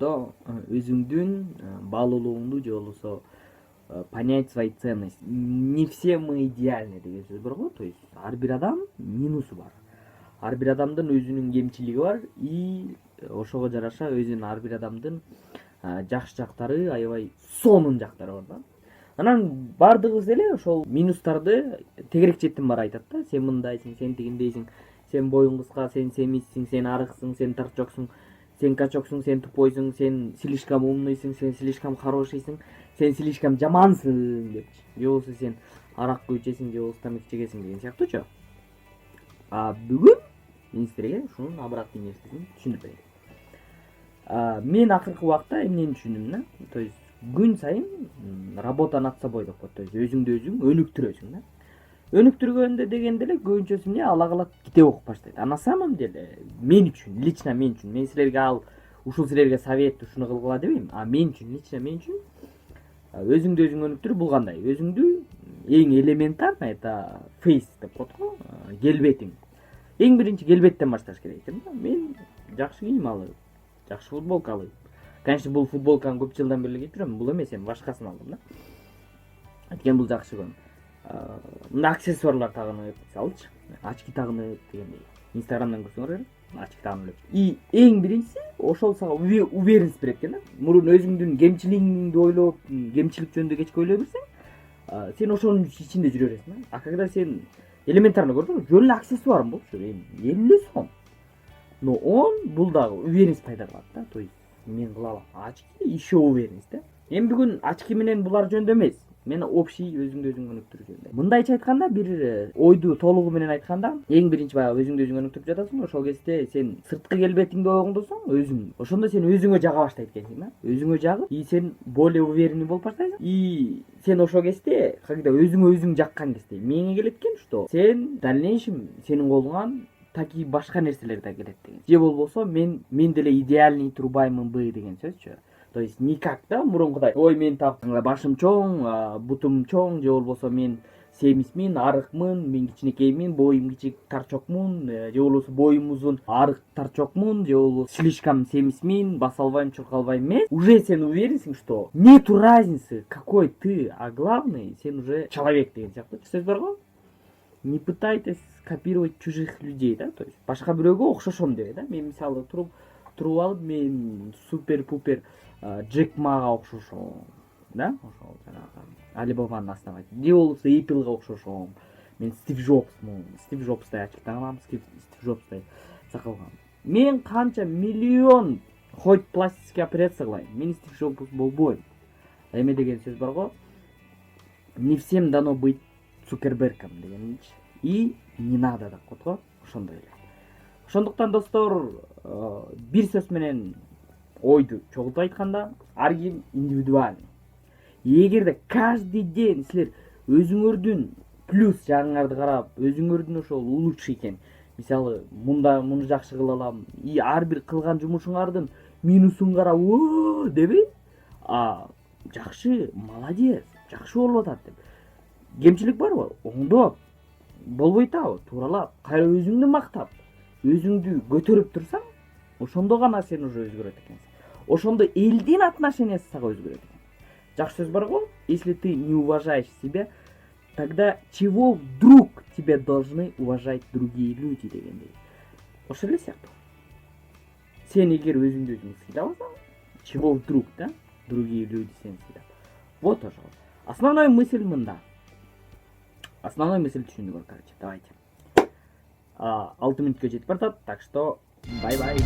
ошондо өзүңдүн баалуулугуңду же болбосо понять свои ценности. Не все мы идеальны деген сөз бар го. То есть ар бир адам минусу бар. Ар бир адамдын өзүнүн кемчилиги бар и ошого жараша өзүнүн ар бир адамдын жакшы жактары, аябай сонун жактары бар да. Анан бардыгыбыз эле ошол минустарды тегерекчеттен бара айтат да. Сен мындайсың, сен тигиндейсиң, сен боюң кыска, сен семизсиң, сен арыксың, сен торчоксуң, сен качоксуң, сен тупойсуң, сен слишком умныйсың, сен слишком хорошийсың, сен слишком жамансың депчи. Же болбосо сен арак ичесиң, же болбосо тамак чегесиң деген сыяктуучу. Бүгүн мен силерге ушунун обратный нерсесин түшүндүрүп берейин. Мен акыркы убакта эмнени түшүндүм да? То есть күн сайын работа над собой деп коет. То есть өзүңдү өзүң өнүктүрөсүң да. Өнүктүргөндө дегенде эле көбүнчөсү эмне ала калат, китеп окуп баштайт. А на самом деле мен үчүн, лично мен үчүн, мен силерге ушул силерге совет ушуну кылгыла дебейм. Мен үчүн, лично мен үчүн өзүңдү өзүң өнүктүрүү бул кандай? Өзүңдү эң элементарно это фейс деп коет го, келбетиң. Эң биринчи келбеттен башташ керек экен да. Мен жакшы кийим алып, жакшы футболка алып. Конечно, бул футболканы көп жылдан бери кийип жүрөм. Бул эмес, эми башкасын алдым да. Анткени бул жакшы көрүнөт. Мына аксессуарлар тагынып, мисалычы, очки тагынып дегендей. Инстаграмдан көрсөңөр, очки тагынып. И эң биринчиси ошол сага уверенность берет экен да. Мурун өзүңдүн кемчилигиңди ойлоп, кемчилик жөнүндө кечке ойлой берсең, сен ошонун ичинде жүрө бересиң да. А когда сен элементарно көрдүңбү, жөн эле аксессуарым болчу, эми 50 сом. Но бул дагы уверенность пайда кылат да. То есть мен кыла алам. Очки еще уверенность да. Эми бүгүн очки менен булар жөнүндө эмес. Мен общий өзүңдү өзүң өнүктүрүү жөнүндө. Мындайча айтканда, бир ойду толугу менен айтканда, эң биринчи баягы өзүңдү өзүң өнүктүрүп жатасың. Ошол кезде сен сырткы келбетиңди оңдосоң, өзүң ошондо сен өзүңө жага баштайт экенсиң да. Өзүңө жагып, и сен более уверенный болуп баштайсың. И сен ошол кезде, когда өзүңө өзүң жаккан кезде, мээңе келет экен, что сен в дальнейшем сенин колуңан такие башка нерселер да келет деген. Же болбосо мен деле идеальный турбаймынбы деген сөзчү. То есть никак да мурункудай. Ой, мен башым чоң, бутум чоң, же болбосо мен семизмин, арыкмын, мен кичинекеймин, боюм кичик, торчокмун, же болбосо боюм узун, арык торчокмун, же болбосо слишком семизмин, баса албайм, чуркалбайм эмес. Уже сен уверенсиң, что нету разницы, какой ты, а главное, сен уже человек деген сыяктуу сөз бар го. Не пытайтесь копировать чужих людей, да? То есть башка бирөөгө окшошом дебей да. Мен мисалы туруп алып, мен супер-пупер Джек Мага окшошом, да? Ошол жанагы Алибабанын основатель. Же болбосо Apple'га окшошом. Мен Стив Джобсмун. Стив Джобстай очки тагам, Стив Джобстай сакалгам. Мен канча миллион хоть пластический операция кылайын, мен Стив Джобс болбойм. Эме деген сөз бар го. Не всем дано быть Цукербергом дегенчи. И не надо да коет го. Ошондой эле. Ошондуктан достор, бир сөз менен ойду чогултуп айтканда, ар ким индивидуальный. Эгерде каждый день силер өзүңөрдүн плюс жагыңарды карап, өзүңөрдүн ошол улучший экен. Мисалы, муну жакшы кыла алам. И ар бир кылган жумушуңардын минусун карап, дебей, жакшы, молодец, жакшы болуп атат деп. Кемчилик барбы? Оңдоп, болбойт абы, тууралап, кайра өзүңдү мактап, өзүңдү көтөрүп турсаң, ошондо гана сен уже өзгөрөт экенсиң. Ошондо элдин отношениясы сага өзгөрөт экен. Жакшы сөз бар го, если ты не уважаешь себя, тогда чего вдруг тебя должны уважать другие люди дегендей. Ошол эле сыяктуу. Сен эгер өзүңдү өзүң сыйлабасаң, чего вдруг, да? Другие люди сени сыйлап. Вот ошол. Основной мысль мында. Основной мысль түшүндүңөр, короче. Давайте. 6 мүнөткө жетип бартат, так что бай-бай.